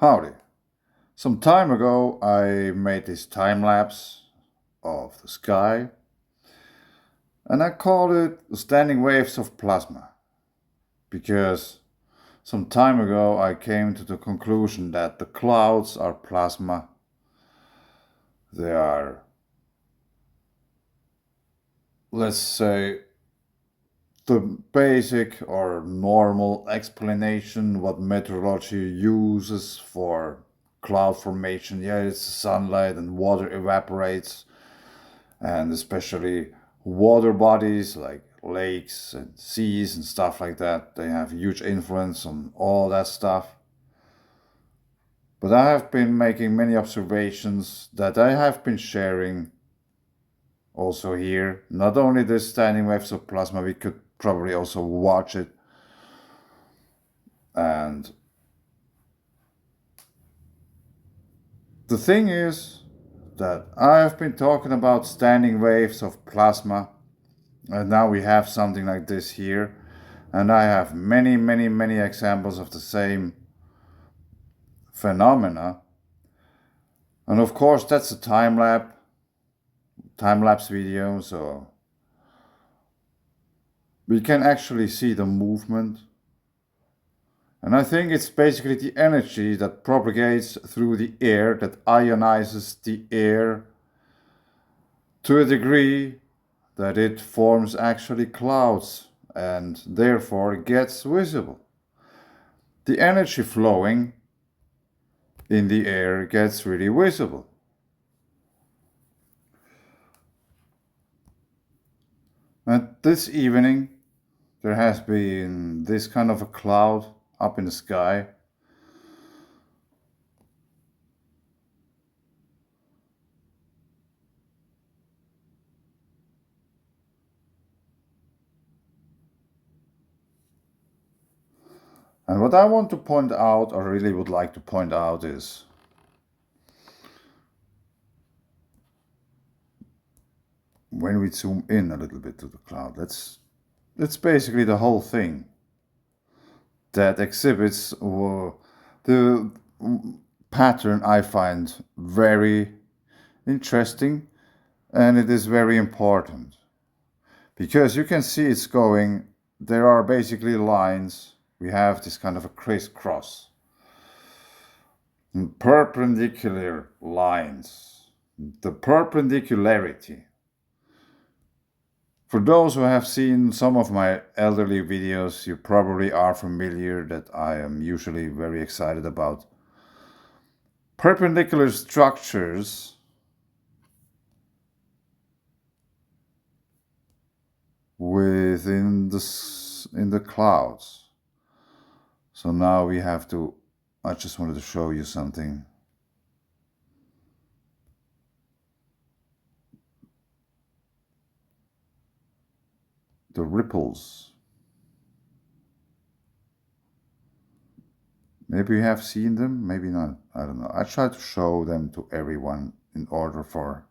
Howdy. Some time ago I made this time lapse of the sky and I called it Standing Waves of Plasma because some time ago I came to the conclusion that the clouds are plasma. They are, let's say, the basic or normal explanation what meteorology uses for cloud formation. Yeah, it's sunlight and water evaporates, and especially water bodies like lakes and seas and stuff like that. They have huge influence on all that stuff. But I have been making many observations that I have been sharing also here. Not only the standing waves of plasma, we could probably also watch it. And the thing is that I have been talking about standing waves of plasma, and now we have something like this here. And I have many examples of the same phenomena. And of course, that's a time-lapse video, so we can actually see the movement. And I think it's basically the energy that propagates through the air, that ionizes the air to a degree that it forms actually clouds and therefore gets visible. The energy flowing in the air gets really visible. And this evening there has been this kind of a cloud up in the sky. And what I want to point out, or really would like to point out, is when we zoom in a little bit to the cloud, that's basically the whole thing that exhibits the pattern I find very interesting, and it is very important because you can see it's going, there are basically lines, we have this kind of a crisscross, perpendicular lines, the perpendicularity. For those who have seen some of my elderly videos, you probably are familiar that I am usually very excited about perpendicular structures in the clouds. So now we have to, I just wanted to show you something. The ripples. Maybe you have seen them, maybe not, I don't know. I try to show them to everyone in order for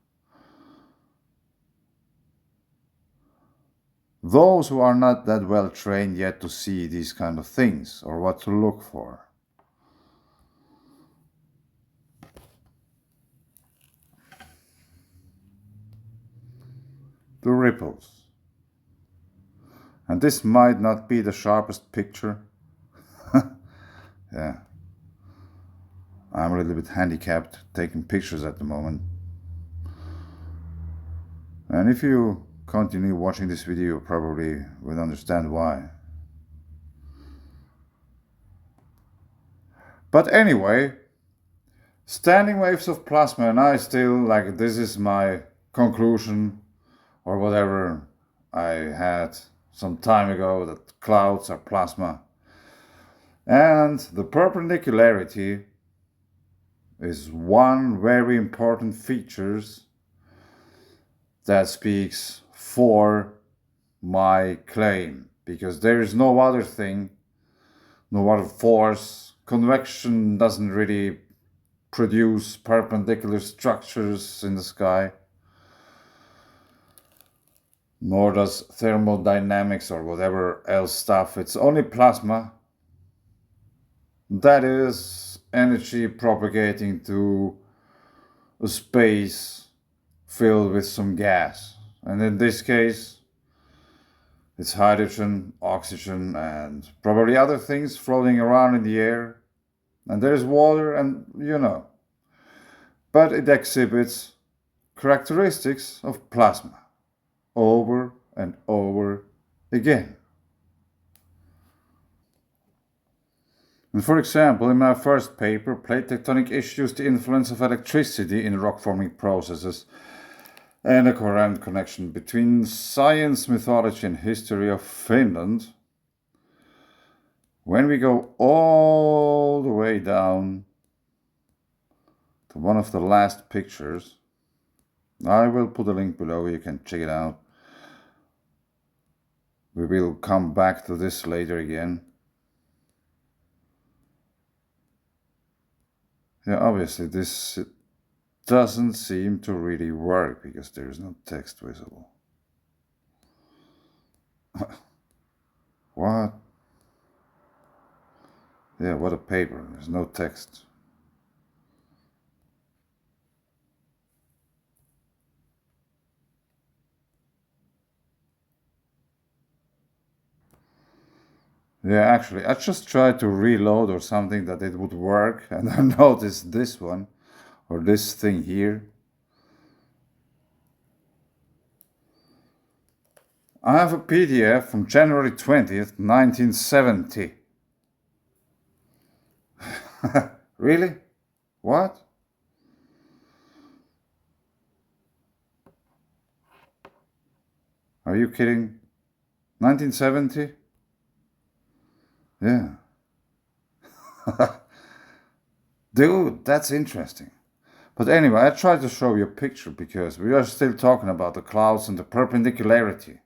those who are not that well trained yet to see these kind of things or what to look for. The ripples. And this might not be the sharpest picture. Yeah. I'm a little bit handicapped taking pictures at the moment. And if you continue watching this video, you probably will understand why. But anyway, standing waves of plasma, and I still, like, this is my conclusion or whatever I had some time ago, that clouds are plasma. And the perpendicularity is one very important feature that speaks for my claim, because there is no other thing, no other force. Convection doesn't really produce perpendicular structures in the sky, nor does thermodynamics or whatever else stuff. It's only plasma that is energy propagating to a space filled with some gas. And in this case, it's hydrogen, oxygen, and probably other things floating around in the air. And there's water, and but it exhibits characteristics of plasma over and over again. And for example, in my first paper, Plate Tectonic Issues, the Influence of Electricity in Rock-Forming Processes, and a coherent connection between science, mythology, and history of Finland. When we go all the way down to one of the last pictures, I will put a link below, you can check it out. We will come back to this later again. Yeah, obviously this doesn't seem to really work because there is no text visible. What? Yeah, what a paper. There's no text. Yeah, actually, I just tried to reload or something that it would work, and I noticed this one, or this thing here. I have a PDF from January 20th, 1970. Really? What? Are you kidding? 1970? Yeah. Dude, that's interesting. But anyway, I tried to show you a picture because we are still talking about the clouds and the perpendicularity.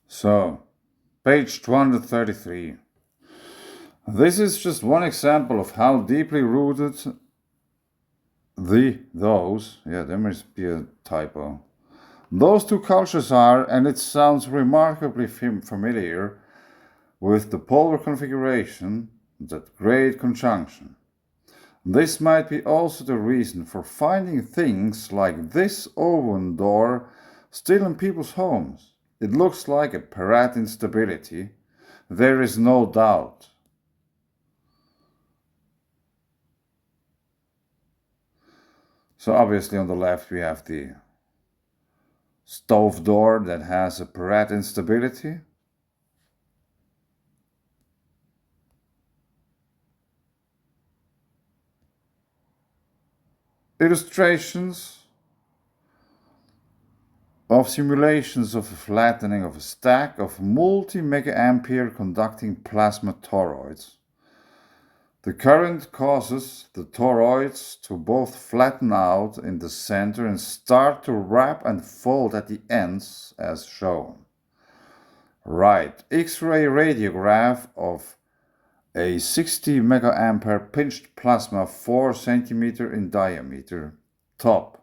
So, page 233. This is just one example of how deeply rooted there must be a typo. Those two cultures are, and it sounds remarkably familiar with the polar configuration, that great conjunction. This might be also the reason for finding things like this oven door still in people's homes. It looks like a Perrott instability, there is no doubt. So obviously on the left we have the stove door that has a Perrott instability. Illustrations of simulations of a flattening of a stack of multi-mega-ampere conducting plasma toroids. The current causes the toroids to both flatten out in the center and start to wrap and fold at the ends as shown. Right, X-ray radiograph of a 60 mega-ampere pinched plasma 4 cm in diameter. Top.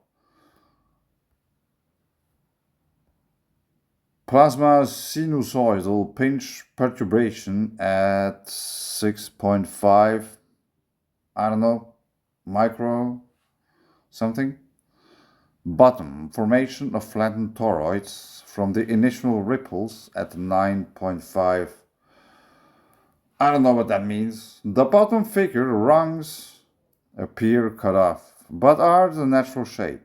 Plasma sinusoidal pinch perturbation at 6.5, I don't know, micro something. Bottom, formation of flattened toroids from the initial ripples at 9.5. I don't know what that means. The bottom figure rungs appear cut off, but are the natural shape.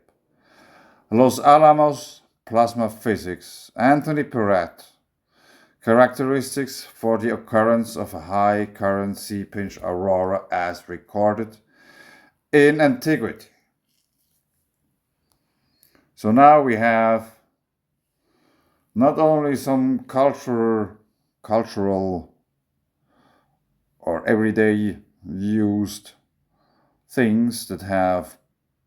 Los Alamos Plasma Physics, Anthony Perrott. Characteristics for the occurrence of a high current C-pinch aurora as recorded in antiquity. So now we have not only some cultural or everyday used things that have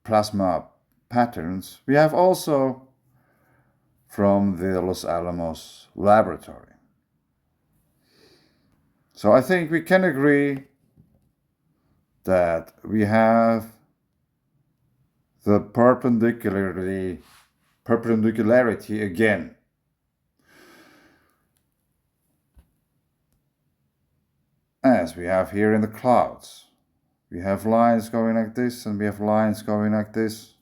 plasma patterns, we have also from the Los Alamos laboratory. So I think we can agree that we have the perpendicularity again. as we have here in the clouds. We have lines going like this and we have lines going like this.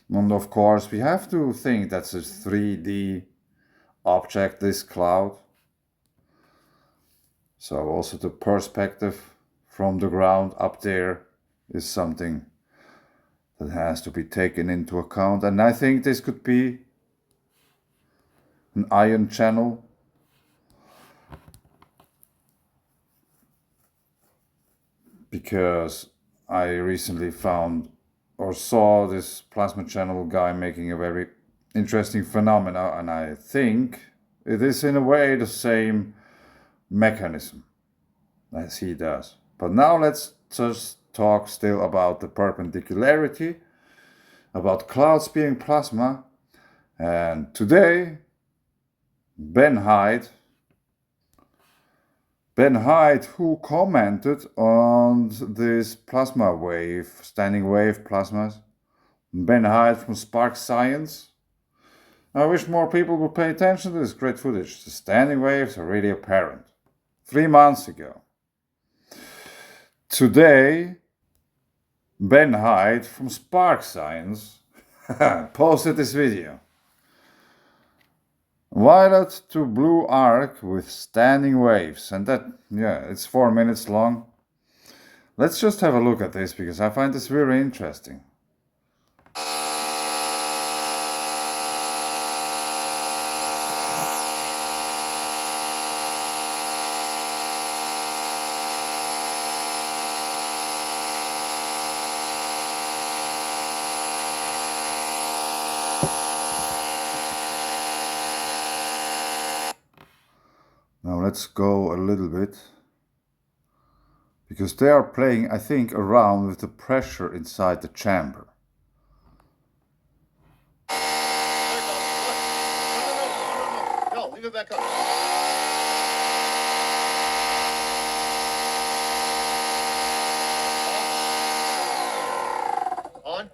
And of course we have to think that's a 3D object, this cloud. So also the perspective from the ground up there is something that has to be taken into account. And I think this could be an ion channel. Because I recently found or saw this plasma channel guy making a very interesting phenomena, and I think it is in a way the same mechanism as he does. But now let's just talk still about the perpendicularity, about clouds being plasma. And today, Ben Hyde, who commented on this plasma wave, standing wave plasmas, Ben Hyde from Spark Science. I wish more people would pay attention to this great footage. The standing waves are really apparent. 3 months ago. Today, Ben Hyde from Spark Science posted this video. Violet to blue arc with standing waves, and that, it's 4 minutes long. Let's just have a look at this because I find this very interesting. Now let's go a little bit, because they are playing, I think, around with the pressure inside the chamber. No, leave it back up. On.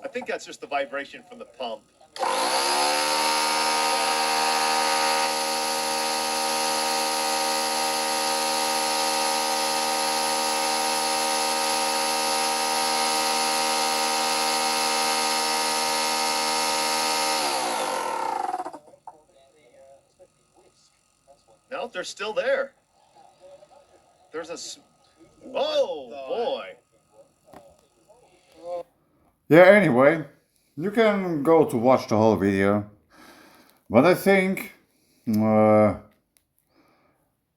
I think that's just the vibration from the pump. No, they're still there. There's a... Oh, boy. Yeah, anyway, you can go to watch the whole video, but I think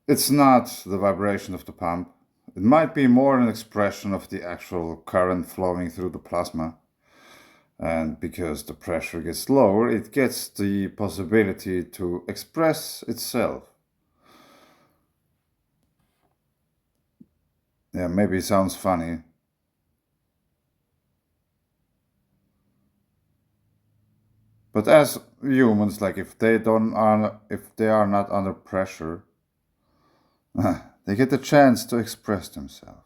it's not the vibration of the pump. It might be more an expression of the actual current flowing through the plasma, and because the pressure gets lower, it gets the possibility to express itself. Yeah, maybe it sounds funny. But as humans, like if they are not under pressure, they get the chance to express themselves.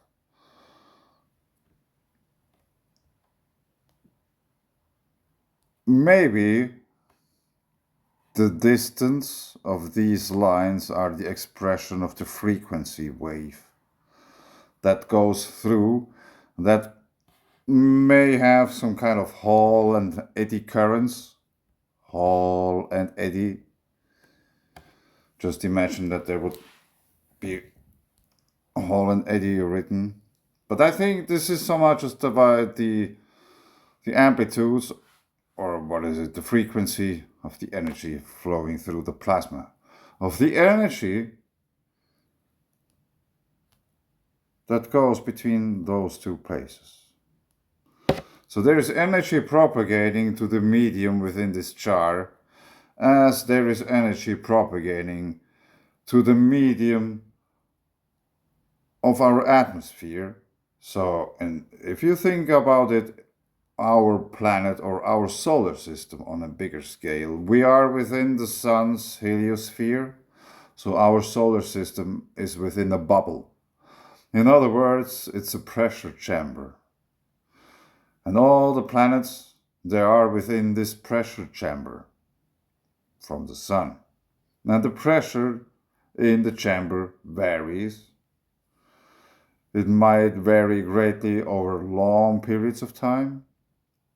Maybe the distance of these lines are the expression of the frequency wave that goes through, that may have some kind of Hall and eddy currents. Hall and eddy. Just imagine that there would be Hall and eddy written. But I think this is so much just about the amplitudes or what is it, the frequency of the energy flowing through the plasma, of the energy that goes between those two places. So there is energy propagating to the medium within this jar, as there is energy propagating to the medium of our atmosphere. So, and if you think about it, our planet or our solar system on a bigger scale, we are within the sun's heliosphere. So our solar system is within a bubble. In other words, it's a pressure chamber. And all the planets, they are within this pressure chamber from the sun. Now the pressure in the chamber varies. It might vary greatly over long periods of time,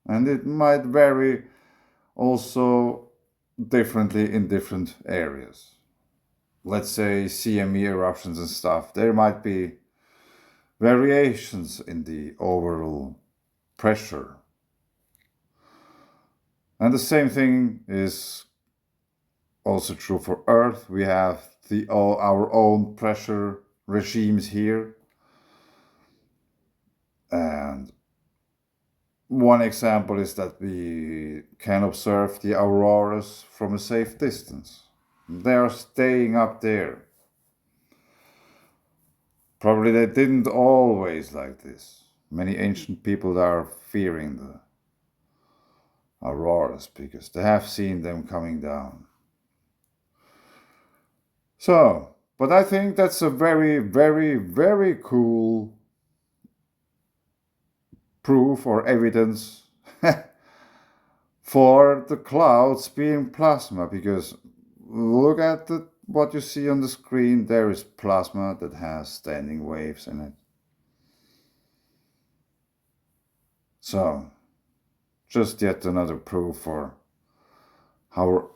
and it might vary also differently in different areas. Let's say CME eruptions and stuff, there might be variations in the overall pressure. And the same thing is also true for Earth. We have our own pressure regimes here. And one example is that we can observe the auroras from a safe distance. They are staying up there. Probably they didn't always like this. Many ancient people are fearing the auroras because they have seen them coming down. So, but I think that's a very, very, very cool proof or evidence for the clouds being plasma, because look at what you see on the screen. There is plasma that has standing waves in it. So, just yet another proof for how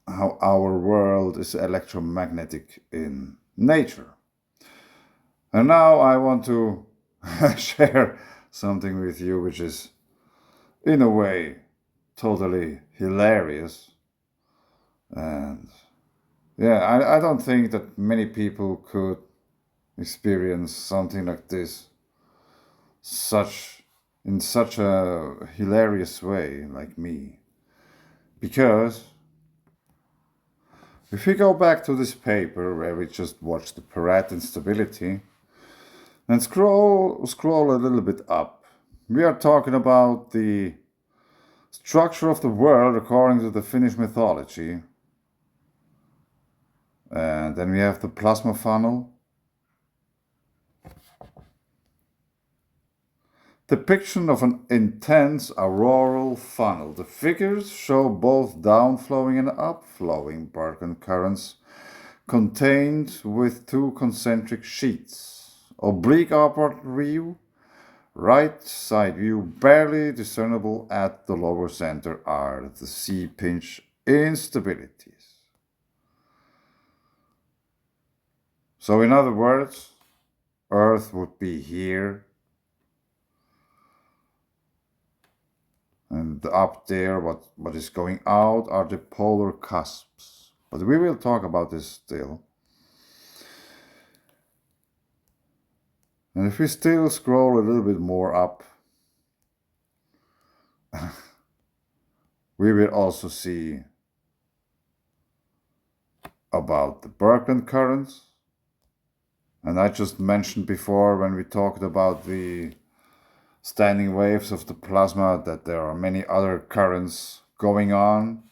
our world is electromagnetic in nature. And now I want to share something with you which is, in a way, totally hilarious. And yeah, I don't think that many people could experience something like this in such a hilarious way like me. Because if we go back to this paper where we just watched the Paret instability and scroll a little bit up, we are talking about the structure of the world according to the Finnish mythology. And then we have the plasma funnel. Depiction of an intense auroral funnel. The figures show both downflowing and upflowing Barkan currents contained with two concentric sheets. Oblique upward view, right side view, barely discernible at the lower center are the C-pinch instabilities. So in other words, Earth would be here, and up there, what is going out are the polar cusps. But we will talk about this still. And if we still scroll a little bit more up, we will also see about the Birkeland currents. And I just mentioned before when we talked about the standing waves of the plasma that there are many other currents going on.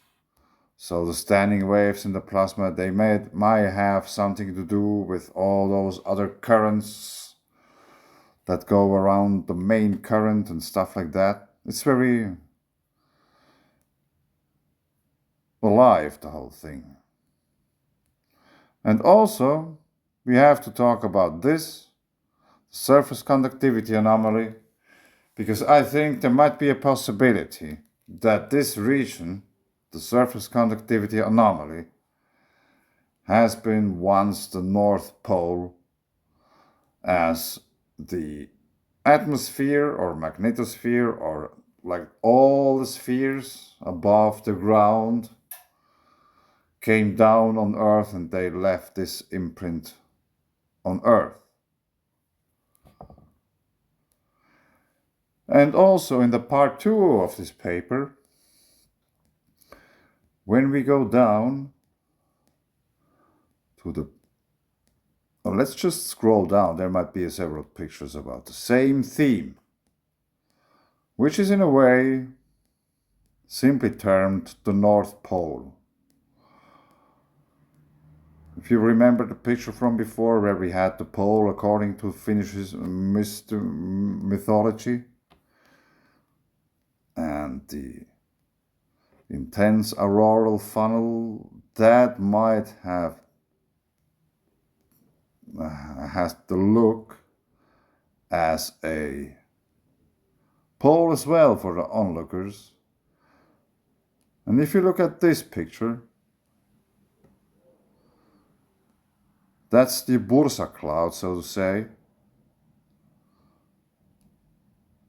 So the standing waves in the plasma, they might have something to do with all those other currents that go around the main current and stuff like that. It's very alive, the whole thing. And also, we have to talk about this surface conductivity anomaly, because I think there might be a possibility that this region, the surface conductivity anomaly, has been once the North Pole, as the atmosphere or magnetosphere or like all the spheres above the ground came down on Earth and they left this imprint on Earth. And also in the part 2 of this paper, when we go down to the... let's just scroll down. There might be several pictures about the same theme, which is in a way simply termed the North Pole. If you remember the picture from before where we had the pole according to Finnish mythology, and the intense auroral funnel, that might have has the look as a pole as well for the onlookers. And if you look at this picture, that's the Bursa cloud, so to say.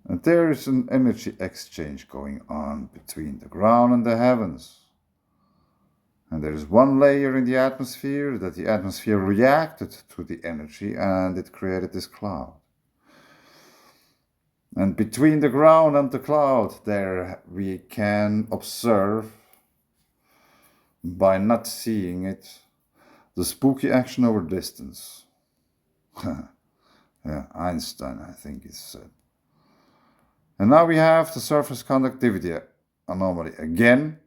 And there is an energy exchange going on between the ground and the heavens. And there is one layer in the atmosphere that the atmosphere reacted to the energy and it created this cloud. And between the ground and the cloud, there we can observe, by not seeing it, the spooky action over distance. Yeah, Einstein, I think it said. And now we have the surface conductivity anomaly again,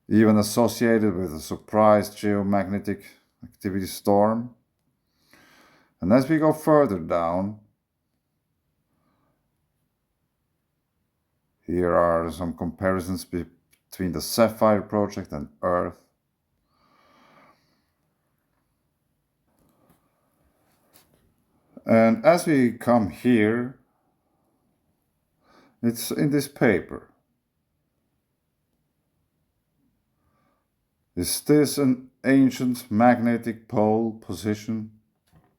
even associated with a surprise geomagnetic activity storm. And as we go further down, here are some comparisons between the Sapphire project and Earth. And as we come here, it's in this paper. Is this an ancient magnetic pole position,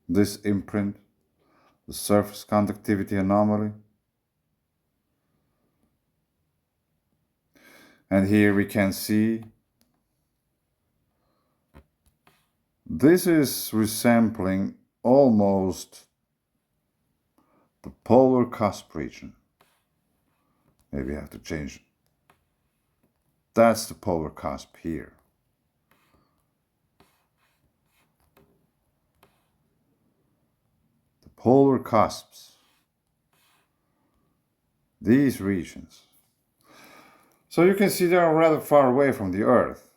this imprint, the surface conductivity anomaly? And here we can see this is resembling almost the polar cusp region. Maybe I have to change it. That's the polar cusp here. The polar cusps. These regions. So you can see they are rather far away from the Earth.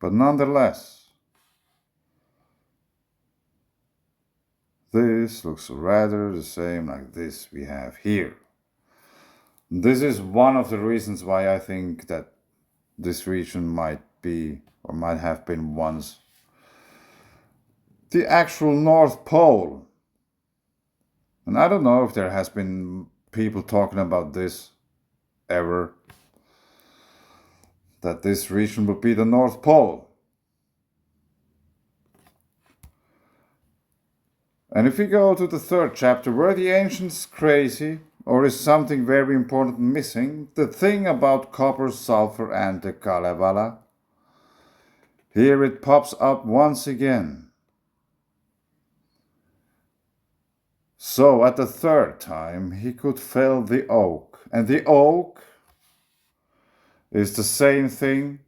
But nonetheless, this looks rather the same like this we have here. This is one of the reasons why I think that this region might be, or might have been once, the actual North Pole. And I don't know if there has been people talking about this ever, that this region would be the North Pole. And if we go to the 3rd chapter, were the ancients crazy, or is something very important missing? The thing about copper, sulfur, and the Kalevala. Here it pops up once again. So at the 3rd time, he could fell the oak. And the oak is the same thing.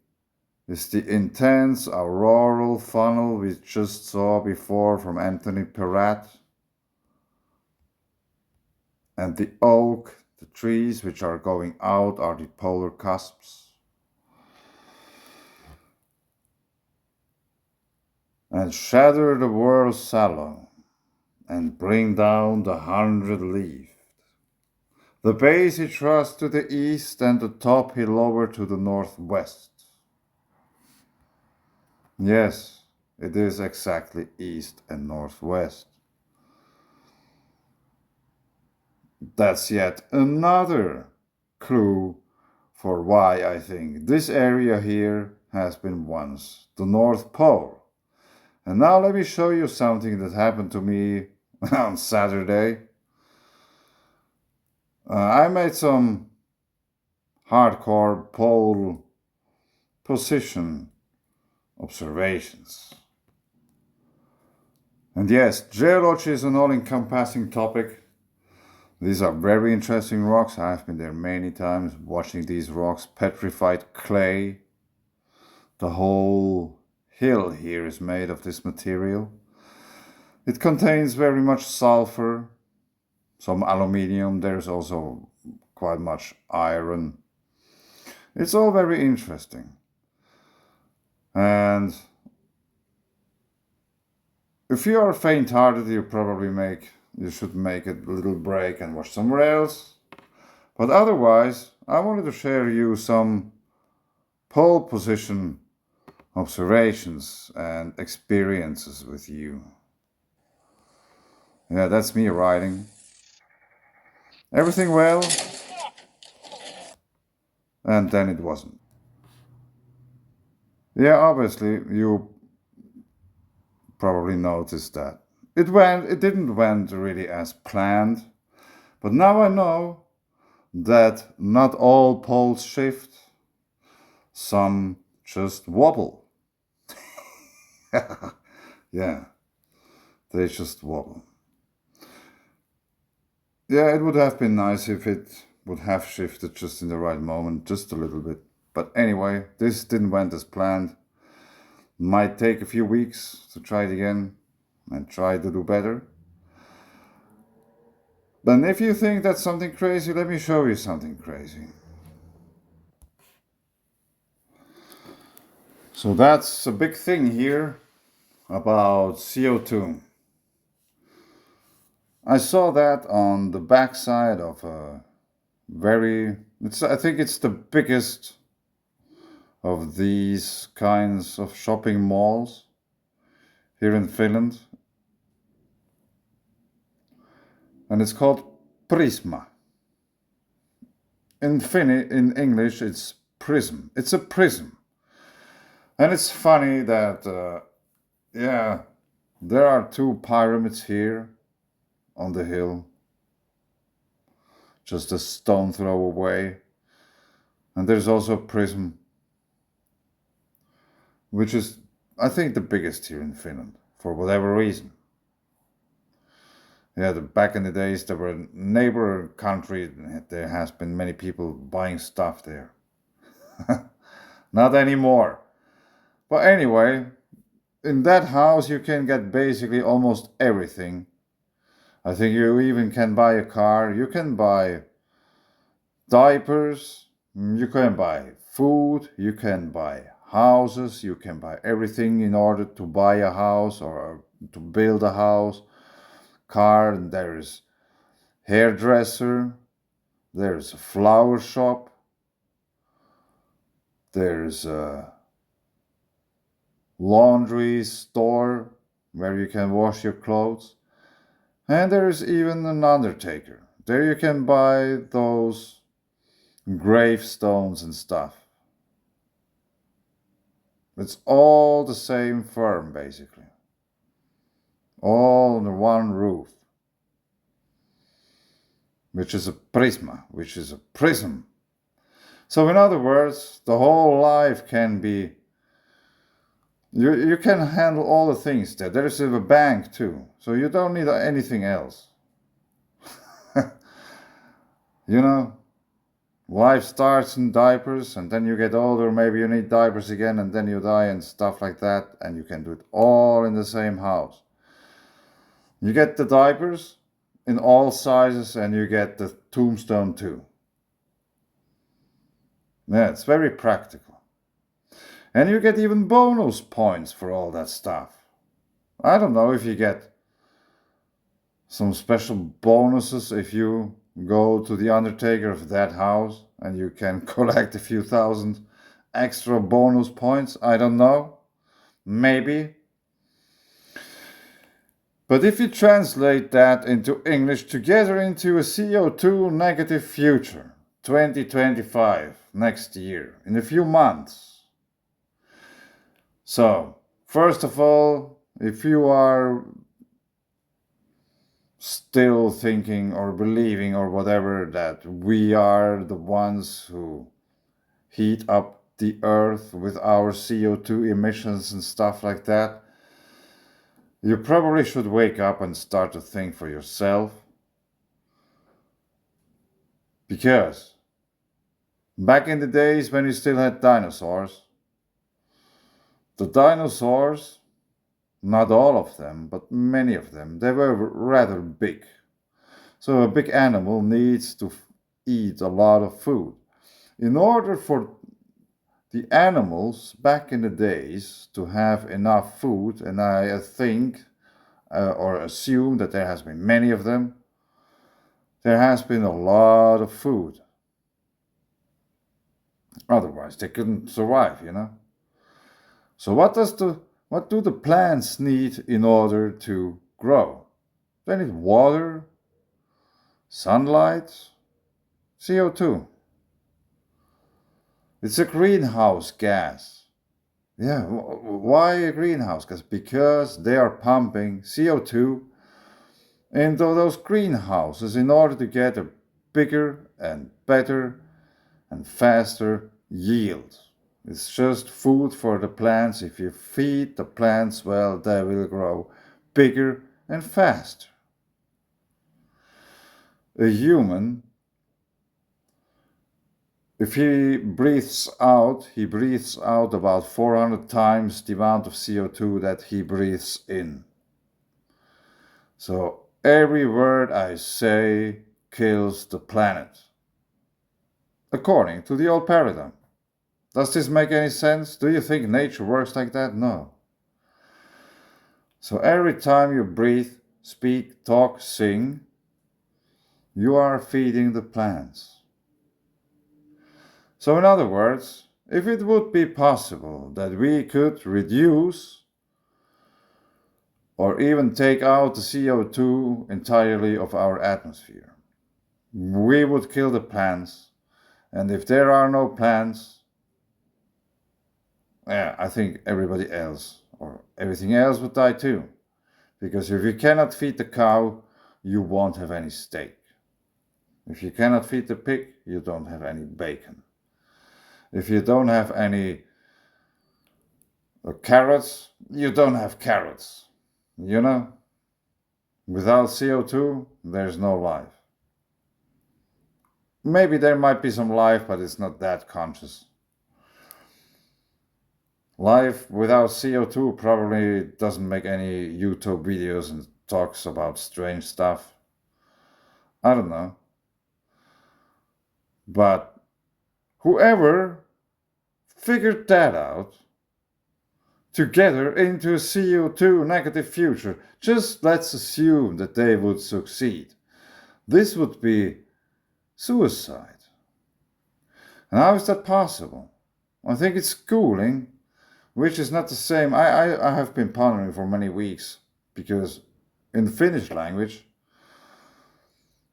It's the intense auroral funnel we just saw before from Anthony Peratt. And the oak, the trees which are going out, are the polar cusps. And shatter the world's sallow, and bring down the 100-leaved. The base he thrust to the east, and the top he lowered to the northwest. Yes, it is exactly east and northwest. That's yet another clue for why I think this area here has been once the North Pole. And now let me show you something that happened to me on Saturday. I made some hardcore pole position observations. And yes, geology is an all-encompassing topic. These are very interesting rocks. I've been there many times watching these rocks, petrified clay. The whole hill here is made of this material. It contains very much sulfur, some aluminium, there's also quite much iron. It's all very interesting. And if you are faint-hearted, you should make a little break and watch somewhere else. But otherwise, I wanted to share you some pole position observations and experiences with you. Yeah, that's me riding. Everything well, and then it wasn't. Yeah, obviously, you probably noticed that. It didn't went really as planned, but now I know that not all poles shift, some just wobble. Yeah, they just wobble. Yeah, it would have been nice if it would have shifted just in the right moment, just a little bit. But anyway, this didn't went as planned. Might take a few weeks to try it again and try to do better. But if you think that's something crazy, let me show you something crazy. So that's a big thing here about CO2. I saw that on the backside of a I think it's the biggest of these kinds of shopping malls here in Finland. And it's called Prisma. In English, it's prism. It's a prism. And it's funny that, there are two pyramids here on the hill, just a stone throw away. And there's also a prism, which is, I think, the biggest here in Finland, for whatever reason. Yeah, back in the days, there were a neighbor country, there has been many people buying stuff there. Not anymore. But anyway, in that house you can get basically almost everything. I think you even can buy a car, you can buy diapers, you can buy food, you can buy houses, you can buy everything in order to buy a house or to build a house, car, and there is hairdresser, there's a flower shop, there's a laundry store where you can wash your clothes, and there is even an undertaker. There you can buy those gravestones and stuff. It's all the same firm, basically. All under one roof. Which is a prisma, which is a prism. So in other words, the whole life can be... You can handle all the things there. There is a bank too, so you don't need anything else. You know, life starts in diapers, and then you get older, maybe you need diapers again, and then you die and stuff like that, and you can do it all in the same house. You get the diapers in all sizes, and you get the tombstone too. Yeah, it's very practical. And you get even bonus points for all that stuff. I don't know if you get some special bonuses if you go to the undertaker of that house and you can collect a few thousand extra bonus points. I don't know. Maybe. But if you translate that into English together into a CO2 negative future, 2025, next year, in a few months. So, first of all, if you are still thinking or believing or whatever that we are the ones who heat up the earth with our CO2 emissions and stuff like that, you probably should wake up and start to think for yourself. Because back in the days when you still had dinosaurs, the dinosaurs, not all of them, but many of them, they were rather big. So a big animal needs to eat a lot of food. In order for the animals back in the days to have enough food, and I think or assume that there has been many of them, there has been a lot of food. Otherwise, they couldn't survive, you know. So what do the plants need in order to grow? They need water, sunlight, CO2. It's a greenhouse gas. Yeah, why a greenhouse gas? Because they are pumping CO2 into those greenhouses in order to get a bigger and better and faster yield. It's just food for the plants. If you feed the plants well, they will grow bigger and faster. A human, if he breathes out about 400 times the amount of CO2 that he breathes in. So every word I say kills the planet, according to the old paradigm. Does this make any sense? Do you think nature works like that? No. So every time you breathe, speak, talk, sing, you are feeding the plants. So in other words, if it would be possible that we could reduce or even take out the CO2 entirely of our atmosphere, we would kill the plants. And if there are no plants, I think everybody else or everything else would die too. Because if you cannot feed the cow, you won't have any steak. If you cannot feed the pig, you don't have any bacon. If you don't have any carrots, you don't have carrots. You know? Without CO2, there's no life. Maybe there might be some life, but it's not that conscious. Life without CO2 probably doesn't make any YouTube videos and talks about strange stuff. I don't know. But whoever figured that out together into a CO2 negative future, just let's assume that they would succeed. This would be suicide. And how is that possible? I think it's schooling, which is not the same. I have been pondering for many weeks, because in the Finnish language,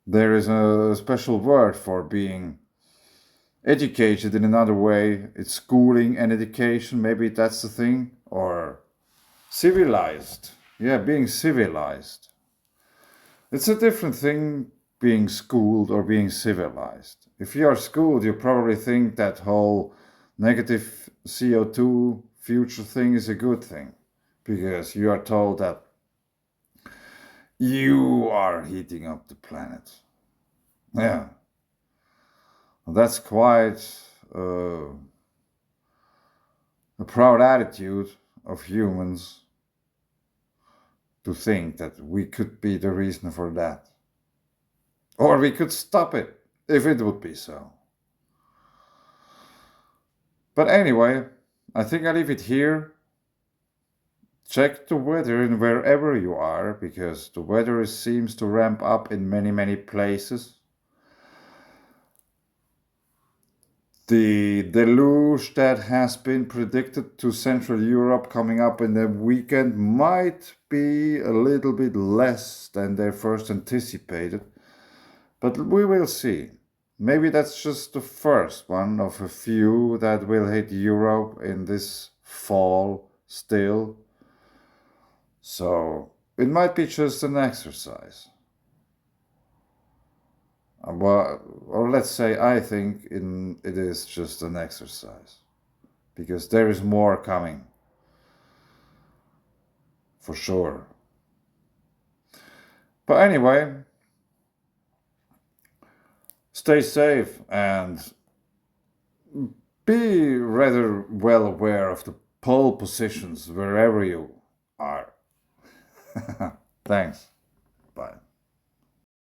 there is a special word for being educated in another way. It's schooling and education, maybe that's the thing. Or civilized. Yeah, being civilized. It's a different thing being schooled or being civilized. If you are schooled, you probably think that whole negative CO2 future thing is a good thing, because you are told that you are heating up the planet. Yeah. That's quite a proud attitude of humans, to think that we could be the reason for that. Or we could stop it, if it would be so. But anyway, I think I leave it here. Check the weather in wherever you are, because the weather seems to ramp up in many places. The deluge that has been predicted to Central Europe coming up in the weekend might be a little bit less than they first anticipated, but we will see. Maybe that's just the first one of a few that will hit Europe in this fall still. So it might be just an exercise. Well, or let's say I think it is just an exercise. Because there is more coming. For sure. But anyway, stay safe and be rather well aware of the pole positions wherever you are. Thanks. Bye.